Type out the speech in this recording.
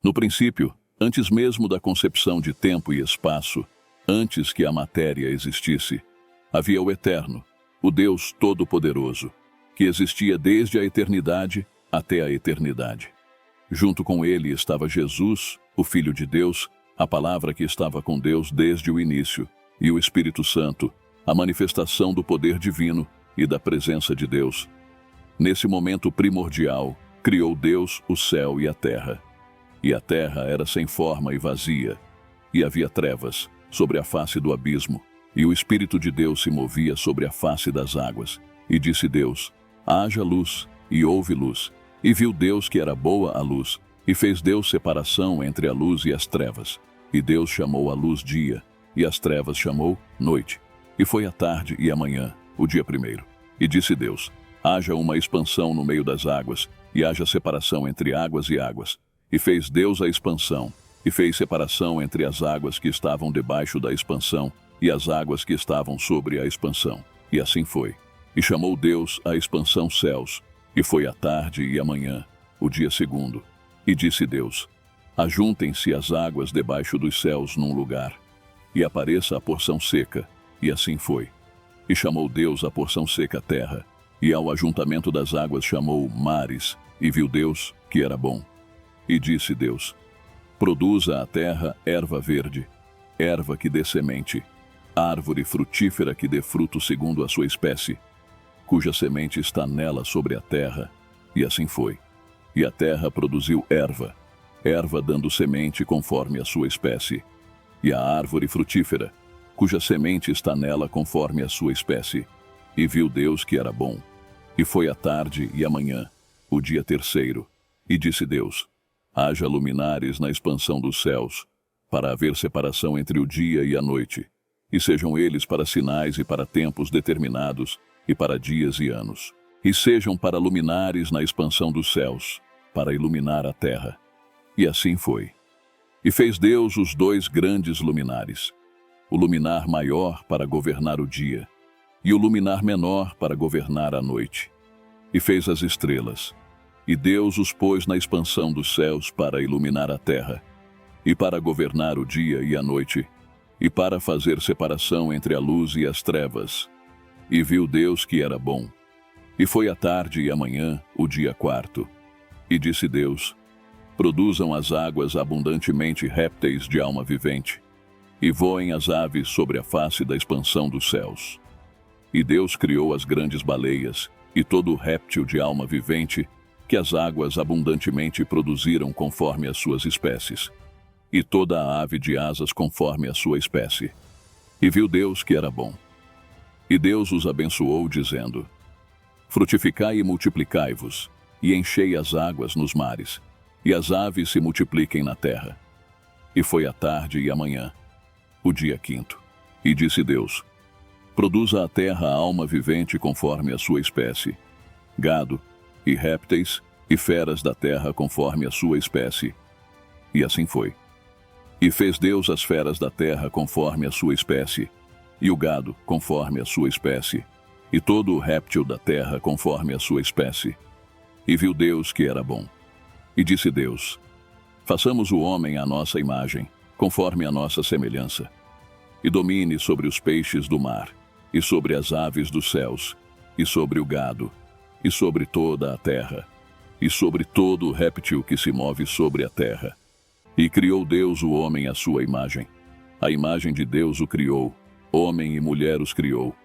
No princípio, antes mesmo da concepção de tempo e espaço, antes que a matéria existisse, havia o Eterno, o Deus Todo-Poderoso, que existia desde a eternidade até a eternidade. Junto com ele estava Jesus, o Filho de Deus, a palavra que estava com Deus desde o início, e o Espírito Santo, a manifestação do poder divino e da presença de Deus. Nesse momento primordial, criou Deus o céu e a terra. E a terra era sem forma e vazia, e havia trevas sobre a face do abismo, e o Espírito de Deus se movia sobre a face das águas. E disse Deus: haja luz, e houve luz. E viu Deus que era boa a luz, e fez Deus separação entre a luz e as trevas. E Deus chamou a luz dia, e as trevas chamou noite. E foi a tarde e a manhã, o dia primeiro. E disse Deus: haja uma expansão no meio das águas, e haja separação entre águas e águas. E fez Deus a expansão, e fez separação entre as águas que estavam debaixo da expansão e as águas que estavam sobre a expansão. E assim foi. E chamou Deus a expansão céus, e foi a tarde e a manhã, o dia segundo. E disse Deus: ajuntem-se as águas debaixo dos céus num lugar, e apareça a porção seca. E assim foi. E chamou Deus a porção seca terra, e ao ajuntamento das águas chamou mares, e viu Deus que era bom. E disse Deus: produza a terra erva verde, erva que dê semente, árvore frutífera que dê fruto segundo a sua espécie, cuja semente está nela sobre a terra. E assim foi. E a terra produziu erva, erva dando semente conforme a sua espécie, e a árvore frutífera, cuja semente está nela conforme a sua espécie. E viu Deus que era bom. E foi a tarde e a manhã, o dia terceiro. E disse Deus: haja luminares na expansão dos céus, para haver separação entre o dia e a noite, e sejam eles para sinais e para tempos determinados, e para dias e anos. E sejam para luminares na expansão dos céus, para iluminar a terra. E assim foi. E fez Deus os dois grandes luminares, o luminar maior para governar o dia, e o luminar menor para governar a noite. E fez as estrelas. E Deus os pôs na expansão dos céus para iluminar a terra, e para governar o dia e a noite, e para fazer separação entre a luz e as trevas. E viu Deus que era bom. E foi a tarde e a manhã, o dia quarto. E disse Deus: produzam as águas abundantemente répteis de alma vivente, e voem as aves sobre a face da expansão dos céus. E Deus criou as grandes baleias, e todo o réptil de alma vivente, que as águas abundantemente produziram conforme as suas espécies, e toda a ave de asas conforme a sua espécie. E viu Deus que era bom. E Deus os abençoou, dizendo: frutificai e multiplicai-vos, e enchei as águas nos mares, e as aves se multipliquem na terra. E foi a tarde e a manhã, o dia quinto. E disse Deus: produza a terra a alma vivente conforme a sua espécie, gado, e répteis, e feras da terra conforme a sua espécie. E assim foi. E fez Deus as feras da terra conforme a sua espécie, e o gado conforme a sua espécie, e todo o réptil da terra conforme a sua espécie. E viu Deus que era bom. E disse Deus: façamos o homem à nossa imagem, conforme a nossa semelhança, e domine sobre os peixes do mar, e sobre as aves dos céus, e sobre o gado, e sobre toda a terra, e sobre todo o réptil que se move sobre a terra. E criou Deus o homem à sua imagem. A imagem de Deus o criou, homem e mulher os criou.